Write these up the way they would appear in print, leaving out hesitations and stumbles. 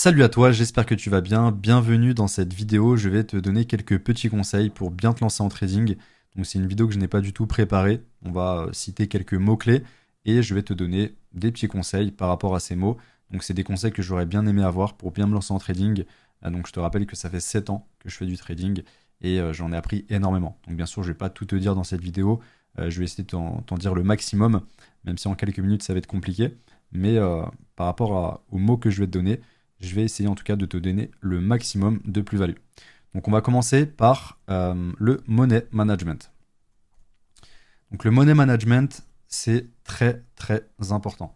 Salut à toi, j'espère que tu vas bien. Bienvenue dans cette vidéo. Je vais te donner quelques petits conseils pour bien te lancer en trading. Donc c'est une vidéo que je n'ai pas du tout préparée. On va citer quelques mots-clés et je vais te donner des petits conseils par rapport à ces mots. Donc c'est des conseils que j'aurais bien aimé avoir pour bien me lancer en trading. Donc je te rappelle que ça fait 7 ans que je fais du trading et j'en ai appris énormément. Donc bien sûr, je ne vais pas tout te dire dans cette vidéo. Je vais essayer de t'en dire le maximum, même si en quelques minutes ça va être compliqué. Mais par rapport aux mots que je vais te donner, je vais essayer en tout cas de te donner le maximum de plus-value. Donc on va commencer par le money management. Donc le money management, c'est très très important.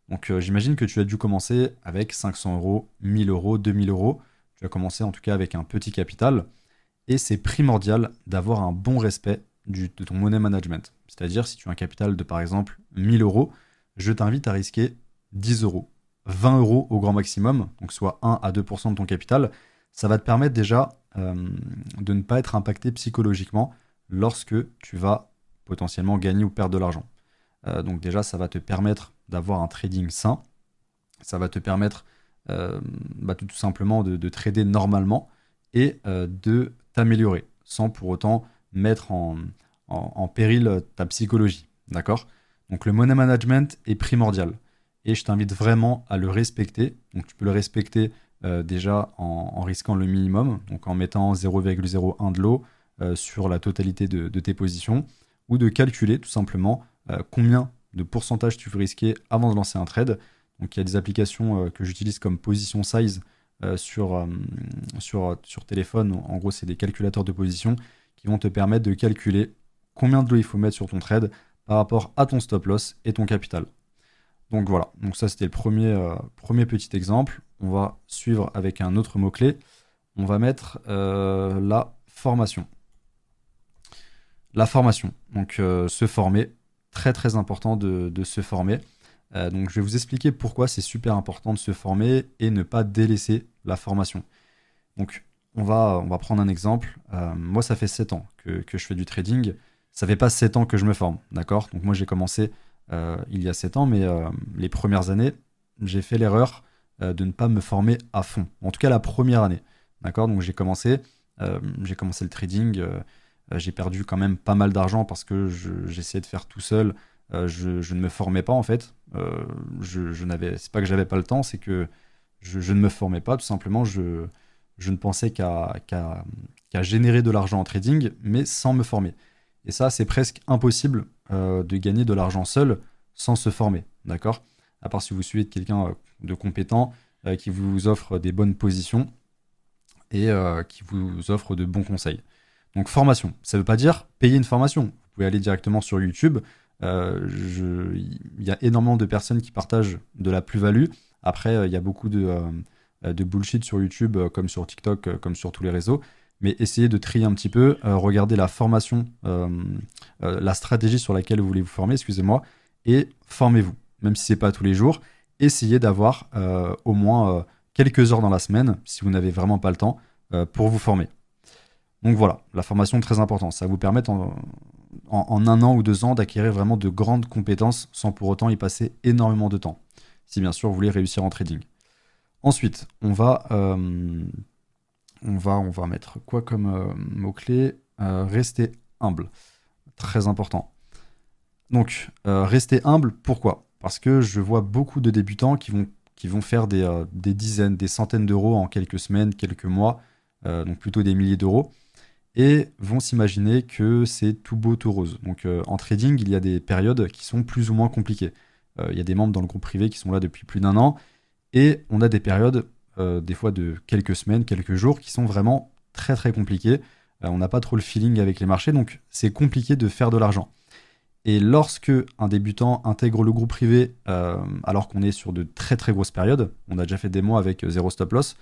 Donc j'imagine que tu as dû commencer avec 500 euros, 1000 euros, 2000 euros. Tu as commencé en tout cas avec un petit capital. Et c'est primordial d'avoir un bon respect de ton money management. C'est-à-dire si tu as un capital de par exemple 1000 euros, je t'invite à risquer 10 euros. 20 euros au grand maximum, donc soit 1 à 2% de ton capital, ça va te permettre déjà de ne pas être impacté psychologiquement lorsque tu vas potentiellement gagner ou perdre de l'argent. Donc déjà, ça va te permettre d'avoir un trading sain, ça va te permettre tout simplement de trader normalement et de t'améliorer sans pour autant mettre en péril ta psychologie. D'accord? Donc le money management est primordial et je t'invite vraiment à le respecter. Donc tu peux le respecter déjà en risquant le minimum, donc en mettant 0,01 de l'eau sur la totalité de tes positions, ou de calculer tout simplement combien de pourcentage tu veux risquer avant de lancer un trade. Donc il y a des applications que j'utilise comme Position Size sur téléphone. En gros, c'est des calculateurs de position qui vont te permettre de calculer combien de l'eau il faut mettre sur ton trade par rapport à ton stop loss et ton capital. Donc voilà, donc ça c'était le premier petit exemple. On va suivre avec un autre mot-clé. On va mettre la formation. La formation, donc se former, très très important de se former. Donc je vais vous expliquer pourquoi c'est super important de se former et ne pas délaisser la formation. Donc on va prendre un exemple. Moi ça fait 7 ans que je fais du trading. Ça fait pas 7 ans que je me forme, d'accord? Donc moi j'ai commencé il y a 7 ans, mais les premières années, j'ai fait l'erreur de ne pas me former à fond. En tout cas la première année, d'accord? Donc j'ai commencé le trading. J'ai perdu quand même pas mal d'argent parce que j'essayais de faire tout seul. Je ne me formais pas en fait. C'est pas que j'avais pas le temps, c'est que je ne me formais pas. Tout simplement, je ne pensais qu'à générer de l'argent en trading, mais sans me former. Et ça, c'est presque impossible de gagner de l'argent seul sans se former. D'accord? À part si vous suivez quelqu'un de compétent qui vous offre des bonnes positions et qui vous offre de bons conseils. Donc formation, ça ne veut pas dire payer une formation. Vous pouvez aller directement sur YouTube. Il y a énormément de personnes qui partagent de la plus-value. Après, il y a beaucoup de bullshit sur YouTube, comme sur TikTok, comme sur tous les réseaux. Mais essayez de trier un petit peu, regardez la formation, la stratégie sur laquelle vous voulez vous former, excusez-moi, et formez-vous. Même si ce n'est pas tous les jours, essayez d'avoir au moins quelques heures dans la semaine, si vous n'avez vraiment pas le temps, pour vous former. Donc voilà, la formation est très importante. Ça va vous permettre en 1 an ou 2 ans d'acquérir vraiment de grandes compétences sans pour autant y passer énormément de temps. Si bien sûr vous voulez réussir en trading. Ensuite, on va mettre quoi comme mot-clé? Rester humble. Très important. Donc, rester humble, pourquoi? Parce que je vois beaucoup de débutants qui vont faire des dizaines, des centaines d'euros en quelques semaines, quelques mois, donc plutôt des milliers d'euros, et vont s'imaginer que c'est tout beau, tout rose. Donc en trading, il y a des périodes qui sont plus ou moins compliquées. Il y a des membres dans le groupe privé qui sont là depuis plus d'1 an, et on a des périodes, des fois de quelques semaines, quelques jours, qui sont vraiment très très compliquées. On n'a pas trop le feeling avec les marchés, donc c'est compliqué de faire de l'argent. Et lorsque un débutant intègre le groupe privé, alors qu'on est sur de très très grosses périodes, on a déjà fait des mois avec zéro stop loss,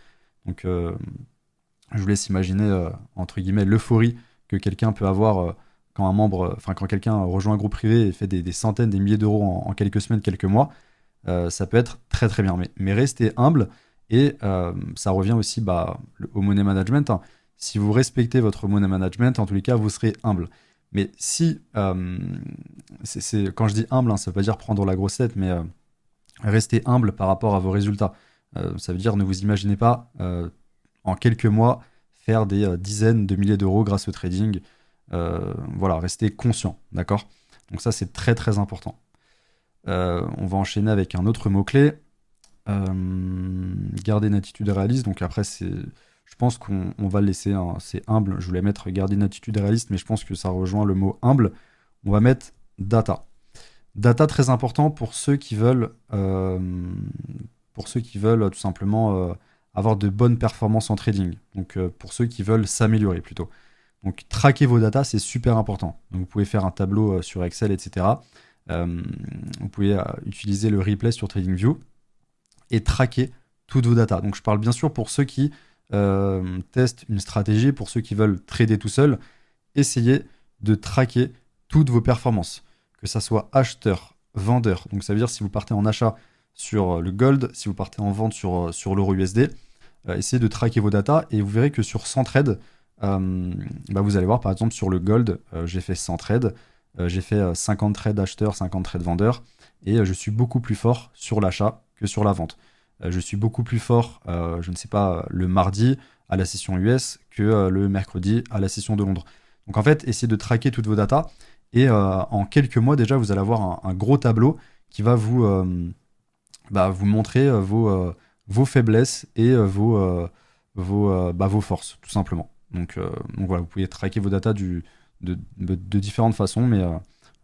donc je vous laisse imaginer, entre guillemets, l'euphorie que quelqu'un peut avoir quand quelqu'un rejoint un groupe privé et fait des centaines, des milliers d'euros en quelques semaines, quelques mois. Ça peut être très très bien. Mais restez humble et ça revient aussi au money management, hein. Si vous respectez votre money management, en tous les cas, vous serez humble. Mais si, quand je dis humble, hein, ça ne veut pas dire prendre la grosse tête, mais restez humble par rapport à vos résultats. Ça veut dire ne vous imaginez pas en quelques mois faire des dizaines de milliers d'euros grâce au trading. Voilà, restez conscient, d'accord? Donc ça, c'est très très important. On va enchaîner avec un autre mot-clé. Garder une attitude réaliste. Donc après, je pense qu'on va le laisser, hein, c'est humble. Je voulais mettre garder une attitude réaliste, mais je pense que ça rejoint le mot humble. On va mettre data. Data très important pour ceux qui veulent tout simplement avoir de bonnes performances en trading. Donc pour ceux qui veulent s'améliorer plutôt. Donc traquer vos datas, c'est super important. Donc, vous pouvez faire un tableau sur Excel, etc. Vous pouvez utiliser le replay sur TradingView et traquer toutes vos datas. Donc je parle bien sûr pour ceux qui testent une stratégie, pour ceux qui veulent trader tout seul, essayez de traquer toutes vos performances, que ça soit acheteur, vendeur. Donc ça veut dire si vous partez en achat sur le gold, si vous partez en vente sur l'euro USD, essayez de traquer vos datas et vous verrez que sur 100 trades, vous allez voir par exemple sur le gold, j'ai fait 100 trades, j'ai fait 50 trades acheteurs, 50 trades vendeurs et je suis beaucoup plus fort sur l'achat que sur la vente. Je suis beaucoup plus fort, je ne sais pas, le mardi à la session US que le mercredi à la session de Londres. Donc en fait, essayez de traquer toutes vos datas et en quelques mois déjà, vous allez avoir un gros tableau qui va vous montrer vos faiblesses et vos forces, tout simplement. Donc voilà, vous pouvez traquer vos datas de différentes façons, mais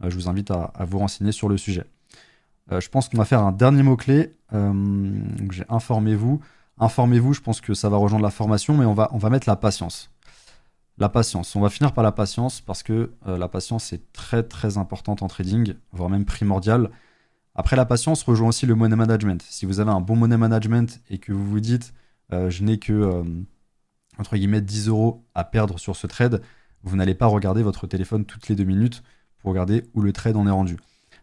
je vous invite à vous renseigner sur le sujet. Je pense qu'on va faire un dernier mot-clé. J'ai informez-vous. Informez-vous, je pense que ça va rejoindre la formation, mais on va mettre la patience. La patience. On va finir par la patience parce que la patience est très très importante en trading, voire même primordiale. Après la patience, rejoint aussi le money management. Si vous avez un bon money management et que vous vous dites je n'ai que entre guillemets 10 euros à perdre sur ce trade, vous n'allez pas regarder votre téléphone toutes les 2 minutes pour regarder où le trade en est rendu.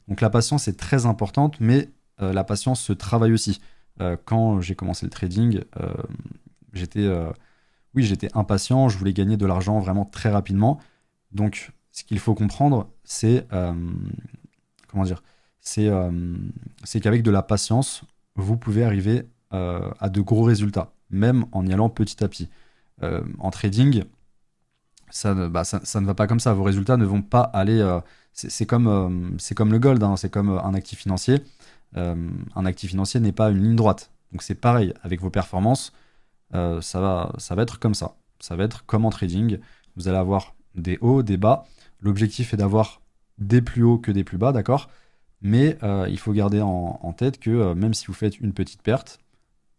Donc la patience est très importante, mais la patience se travaille aussi. Quand j'ai commencé le trading, j'étais impatient, je voulais gagner de l'argent vraiment très rapidement. Donc ce qu'il faut comprendre, c'est comment dire, c'est qu'avec de la patience, vous pouvez arriver à de gros résultats, même en y allant petit à petit. En trading, ça ne va pas comme ça. Vos résultats ne vont pas aller. C'est comme le gold, hein, c'est comme un actif financier. Un actif financier n'est pas une ligne droite. Donc c'est pareil avec vos performances. Ça va être comme ça. Ça va être comme en trading. Vous allez avoir des hauts, des bas. L'objectif est d'avoir des plus hauts que des plus bas, d'accord? Mais il faut garder en tête que même si vous faites une petite perte,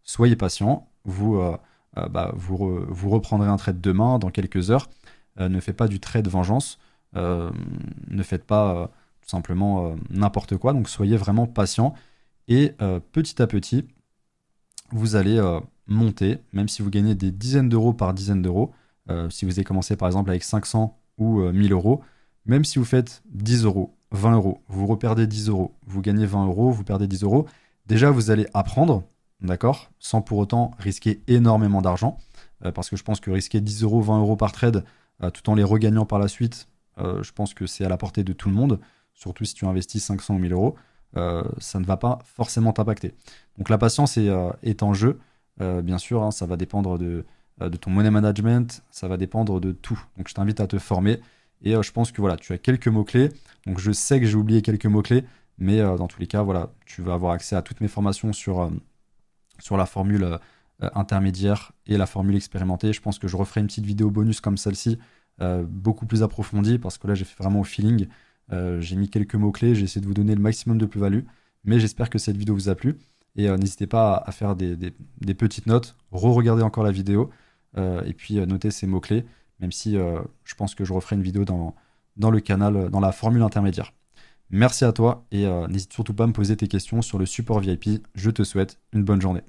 soyez patient. Vous reprendrez un trade demain, dans quelques heures. Ne faites pas du trade vengeance. Ne faites pas tout simplement n'importe quoi. Donc soyez vraiment patient. Et petit à petit, vous allez monter, même si vous gagnez des dizaines d'euros par dizaines d'euros. Si vous avez commencé par exemple avec 500 ou 1000 euros, même si vous faites 10 euros, 20 euros, vous reperdez 10 euros, vous gagnez 20 euros, vous perdez 10 euros, déjà vous allez apprendre, d'accord, sans pour autant risquer énormément d'argent, parce que je pense que risquer 10 euros, 20 euros par trade, tout en les regagnant par la suite, je pense que c'est à la portée de tout le monde, surtout si tu investis 500 ou 1000 euros, ça ne va pas forcément t'impacter. Donc la patience est en jeu, bien sûr, hein, ça va dépendre de ton money management, ça va dépendre de tout. Donc je t'invite à te former et je pense que voilà, tu as quelques mots-clés. Donc je sais que j'ai oublié quelques mots-clés, mais dans tous les cas, voilà, tu vas avoir accès à toutes mes formations sur la formule intermédiaire et la formule expérimentée. Je pense que je referai une petite vidéo bonus comme celle-ci, beaucoup plus approfondie, parce que là j'ai fait vraiment au feeling. J'ai mis quelques mots-clés, j'ai essayé de vous donner le maximum de plus-value, mais j'espère que cette vidéo vous a plu. Et n'hésitez pas à faire des petites notes, re-regardez encore la vidéo, et puis noter ces mots-clés, même si je pense que je referai une vidéo dans le canal, dans la formule intermédiaire. Merci à toi, et n'hésite surtout pas à me poser tes questions sur le support VIP. Je te souhaite une bonne journée.